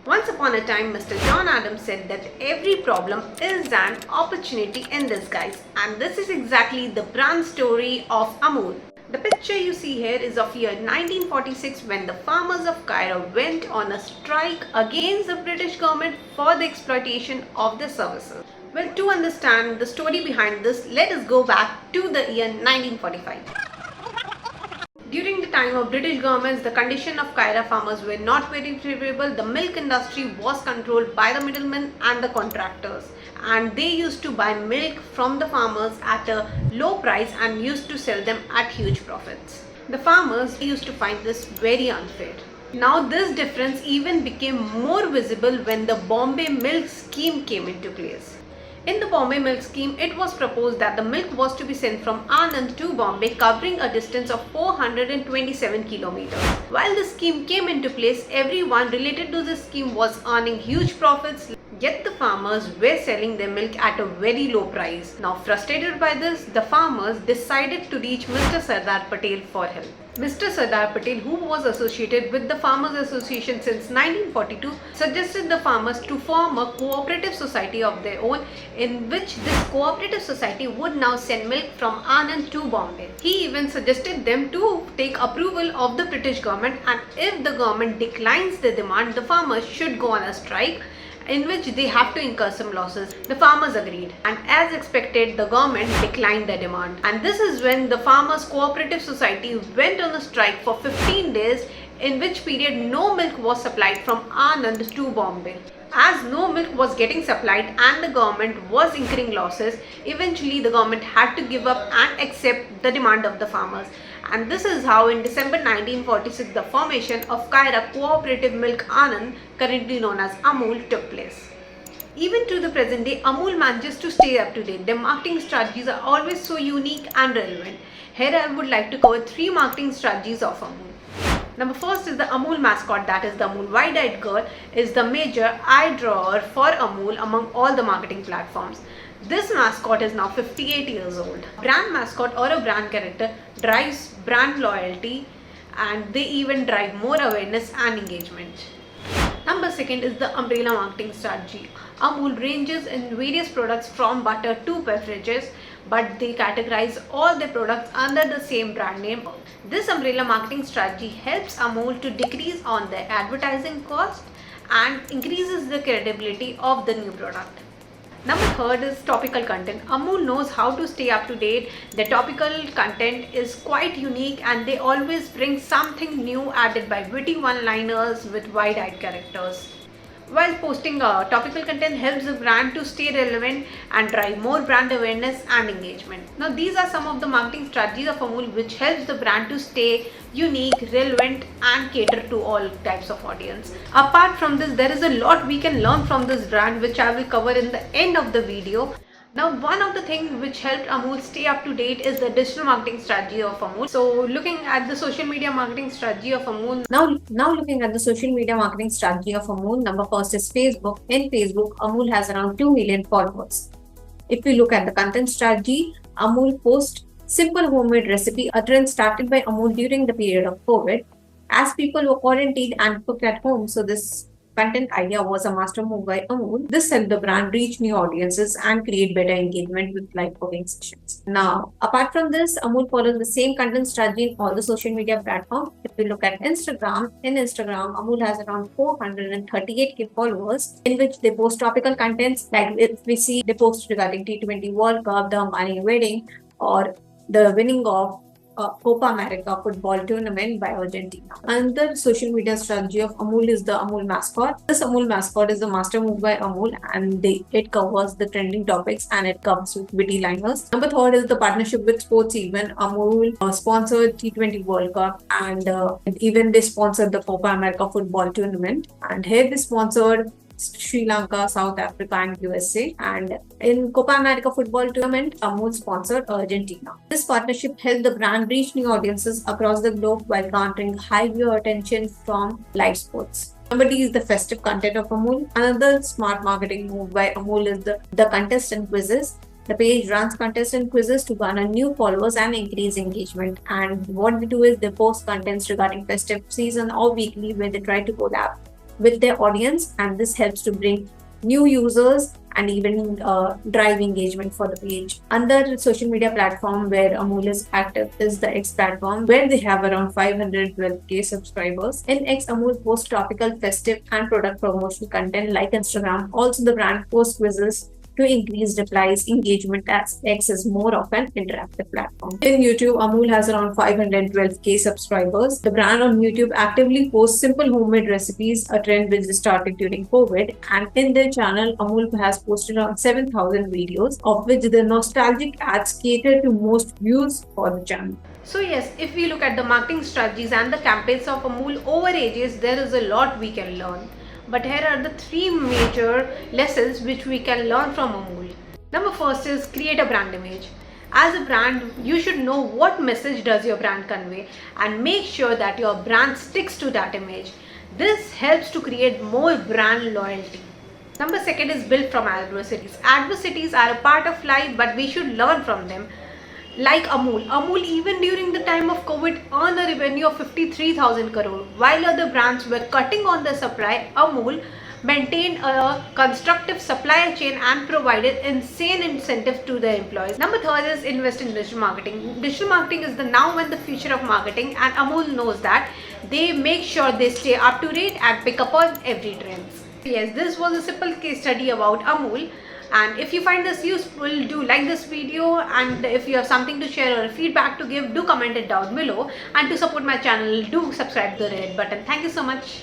Once upon a time, Mr. John Adams said that every problem is an opportunity in disguise, and this is exactly the brand story of Amul. The picture you see here is of year 1946 when the farmers of Cairo went on a strike against the British government for the exploitation of their services. Well, to understand the story behind this, let us go back to the year 1945. During the time of British governments, the condition of Cairo farmers were not very favorable. The milk industry was controlled by the middlemen and the contractors, and they used to buy milk from the farmers at a low price and used to sell them at huge profits. The farmers used to find this very unfair. Now this difference even became more visible when the Bombay Milk Scheme came into place. In the Bombay Milk Scheme, it was proposed that the milk was to be sent from Anand to Bombay, covering a distance of 427 kilometers. While the scheme came into place, everyone related to this scheme was earning huge profits, yet the farmers were selling their milk at a very low price. Now frustrated by this, the farmers decided to reach Mr. Sardar Patel for help. Mr. Sardar Patel, who was associated with the Farmers Association since 1942, suggested the farmers to form a cooperative society of their own, in which this cooperative society would now send milk from Anand to Bombay. He even suggested them to take approval of the British government, and if the government declines the demand, the farmers should go on a strike in which they have to incur some losses. The farmers agreed, and as expected, the government declined the demand. And this is when the Farmers Cooperative Society went on a strike for 15 days, in which period no milk was supplied from Anand to Bombay. As no milk was getting supplied and the government was incurring losses, eventually the government had to give up and accept the demand of the farmers. And this is how in December 1946 the formation of Cairo Cooperative Milk Anand, currently known as Amul, took place. Even to the present day, Amul manages to stay up to date. Their marketing strategies are always so unique and relevant. Here I would like to cover 3 marketing strategies of Amul. Number first is the Amul mascot, that is the Amul wide-eyed girl, is the major eye drawer for Amul among all the marketing platforms. This mascot is now 58 years old. Brand mascot or a brand character drives brand loyalty, and they even drive more awareness and engagement. Number second is the umbrella marketing strategy. Amul ranges in various products from butter to beverages, but they categorize all their products under the same brand name. This umbrella marketing strategy helps Amul to decrease on their advertising cost and increases the credibility of the new product. Number third is topical content. Amul knows how to stay up to date. Their topical content is quite unique, and they always bring something new added by witty one-liners with wide-eyed characters. While posting topical content helps the brand to stay relevant and drive more brand awareness and engagement. Now these are some of the marketing strategies of Amul which helps the brand to stay unique, relevant and cater to all types of audience. Apart from this, there is a lot we can learn from this brand, which I will cover in the end of the video. Now, one of the things which helped Amul stay up to date is the digital marketing strategy of Amul. So, looking at the social media marketing strategy of Amul. Now looking at the social media marketing strategy of Amul, number first is Facebook. In Facebook, Amul has around 2 million followers. If we look at the content strategy, Amul posts simple homemade recipe, a trend started by Amul during the period of COVID. As people were quarantined and cooked at home, so this content idea was a master move by Amul. This helped the brand reach new audiences and create better engagement with live cooking sessions. Now, apart from this, Amul follows the same content strategy in all the social media platforms. If we look at Instagram, in Instagram, Amul has around 438k followers, in which they post topical contents. Like if we see, they post regarding T20 World Cup, the Ambani wedding, or the winning of Copa America football tournament by Argentina. Another social media strategy of Amul is the Amul mascot. This Amul mascot is the master move by Amul, and it covers the trending topics and it comes with witty liners. Number third is the partnership with sports event. Amul sponsored T20 World Cup, and even they sponsored the Copa America football tournament. And here they sponsored Sri Lanka, South Africa and USA. And in Copa America football tournament, Amul sponsored Argentina. This partnership helped the brand reach new audiences across the globe while garnering high viewer attention from live sports. Number D is the festive content of Amul. Another smart marketing move by Amul is the contest and quizzes. The page runs contests and quizzes to garner new followers and increase engagement. And what they do is they post contents regarding festive season or weekly where they try to collab with their audience, and this helps to bring new users and even drive engagement for the page. Another social media platform where Amul is active is the X platform, where they have around 512k subscribers. In X, Amul posts topical, festive, and product promotional content like Instagram. Also, the brand posts quizzes to increase replies engagement, as X is more of an interactive platform. In YouTube, Amul has around 512k subscribers. The brand on YouTube actively posts simple homemade recipes, a trend which started during COVID. And in their channel, Amul has posted around 7,000 videos, of which the nostalgic ads cater to most views for the channel. So yes, if we look at the marketing strategies and the campaigns of Amul over ages, there is a lot we can learn. But here are the three major lessons which we can learn from Amul. Number first is create a brand image. As a brand, you should know what message does your brand convey and make sure that your brand sticks to that image. This helps to create more brand loyalty. Number second is build from adversities. Adversities are a part of life, but we should learn from them. Like Amul. Amul, even during the time of COVID, earned a revenue of 53,000 crore. While other brands were cutting on the supply, Amul maintained a constructive supply chain and provided insane incentives to their employees. Number third is invest in digital marketing. Digital marketing is the now and the future of marketing, and Amul knows that. They make sure they stay up to date and pick up on every trend. Yes, this was a simple case study about Amul. And if you find this useful, do like this video, and if you have something to share or feedback to give, do comment it down below. And to support my channel, do subscribe to the red button. Thank you so much.